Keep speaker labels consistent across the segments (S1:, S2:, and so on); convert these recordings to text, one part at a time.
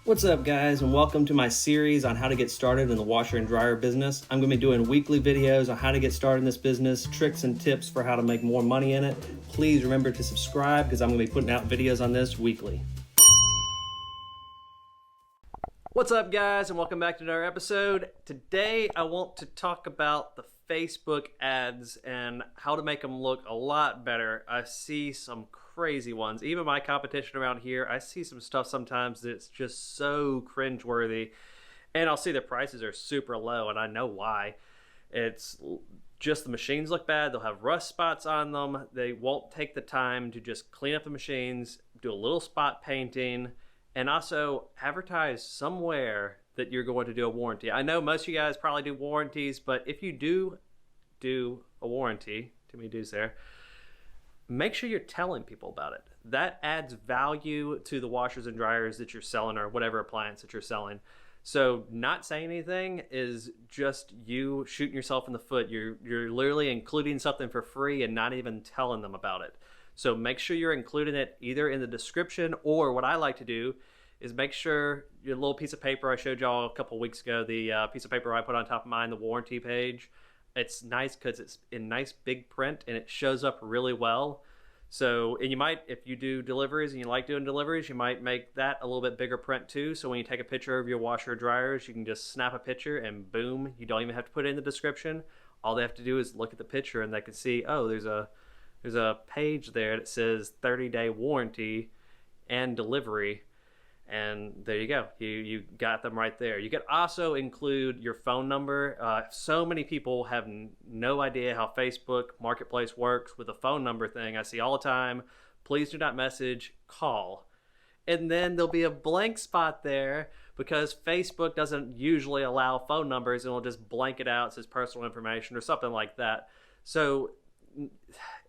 S1: What's up, guys, and welcome to my series on how to get started in the washer and dryer business. I'm going to be doing weekly videos on how to get started in this business, tricks and tips for how to make more money in it. Please remember to subscribe because I'm going to be putting out videos on this weekly. What's up, guys, and welcome back to another episode. Today I want to talk about the Facebook ads and how to make them look a lot better. I see some crazy ones. Even my competition around here, I see some stuff sometimes that's just so cringeworthy. And I'll see the prices are super low, and I know why. It's just the machines look bad. They'll have rust spots on them. They won't take the time to just clean up the machines, do a little spot painting, and also advertise somewhere that you're going to do a warranty. I know most of you guys probably do warranties, but if you do a warranty, too many do's there, make sure you're telling people about it. That adds value to the washers and dryers that you're selling or whatever appliance that you're selling. So not saying anything is just you shooting yourself in the foot. You're literally including something for free and not even telling them about it. So make sure you're including it either in the description, or what I like to do is make sure your little piece of paper I showed y'all a couple weeks ago, the piece of paper I put on top of mine, the warranty page, it's nice because it's in nice big print and it shows up really well. So, and you might, if you do deliveries and you like doing deliveries, you might make that a little bit bigger print too. So when you take a picture of your washer or dryers, you can just snap a picture and boom, you don't even have to put it in the description. All they have to do is look at the picture and they can see, oh, there's a page there that says 30-day warranty and delivery, and there you go. You got them right there. You could also include your phone number. So many people have no idea how Facebook Marketplace works with the phone number thing. I see all the time, please do not message, call. And then there'll be a blank spot there because Facebook doesn't usually allow phone numbers, and it'll just blank it out, it says personal information or something like that. So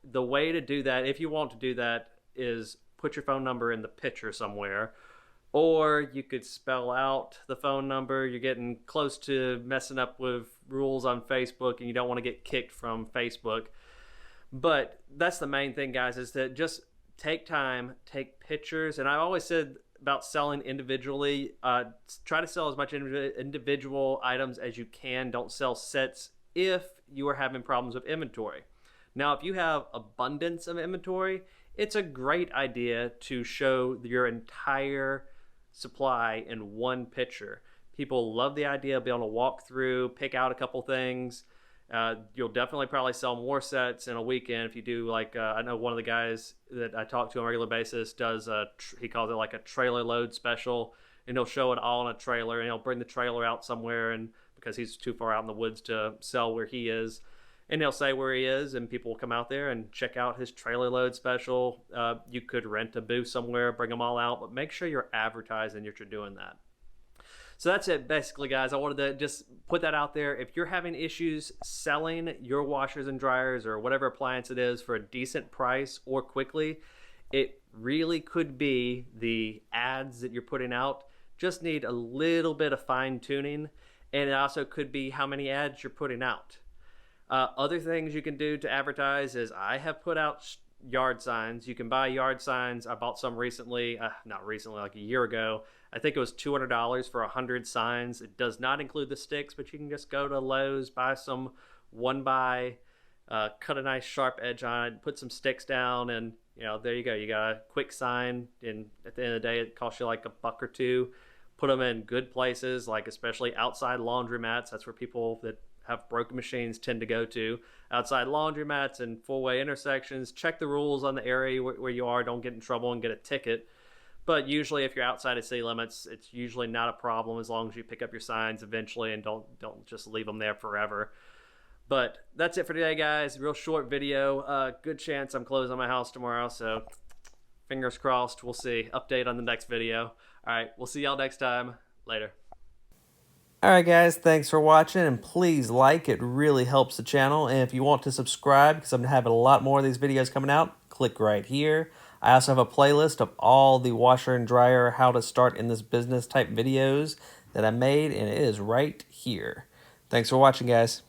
S1: the way to do that, if you want to do that, is put your phone number in the picture somewhere, or you could spell out the phone number. You're getting close to messing up with rules on Facebook and you don't want to get kicked from Facebook. But that's the main thing, guys, is that just take time, take pictures. And I always said about selling individually, try to sell as much individual items as you can. Don't sell sets if you are having problems with inventory. Now, if you have abundance of inventory, it's a great idea to show your entire supply in one picture. People love the idea of being able to walk through, pick out a couple things. You'll definitely probably sell more sets in a weekend if you do, like, I know one of the guys that I talk to on a regular basis does, he calls it like a trailer load special, and he'll show it all in a trailer, and he'll bring the trailer out somewhere, and because he's too far out in the woods to sell where he is, and he'll say where he is, and people will come out there and check out his trailer load special. You could rent a booth somewhere, bring them all out, but make sure you're advertising that you're doing that. So that's it, basically, guys. I wanted to just put that out there. If you're having issues selling your washers and dryers or whatever appliance it is for a decent price or quickly, it really could be the ads that you're putting out. Just need a little bit of fine tuning, and it also could be how many ads you're putting out. Other things you can do to advertise is I have put out yard signs. You can buy yard signs. I bought some recently, not recently, like a year ago. I think it was $200 for 100 signs. It does not include the sticks, but you can just go to Lowe's, buy some 1x, cut a nice sharp edge on it, put some sticks down, and there you go. You got a quick sign, and at the end of the day, it costs you like $1 or $2. Put them in good places, like especially outside laundromats. That's where people that have broken machines tend to go to. Outside laundromats and four-way intersections. Check the rules on the area where you are. Don't get in trouble and get a ticket. But usually if you're outside of city limits, it's usually not a problem as long as you pick up your signs eventually and don't just leave them there forever. But that's it for today, guys. Real short video. Good chance I'm closing my house tomorrow, so fingers crossed. We'll see. Update on the next video. All right, we'll see y'all next time. Later. Alright, guys, thanks for watching, and please like, it really helps the channel. And if you want to subscribe, because I'm having a lot more of these videos coming out, click right here. I also have a playlist of all the washer and dryer how to start in this business type videos that I made, and it is right here. Thanks for watching, guys.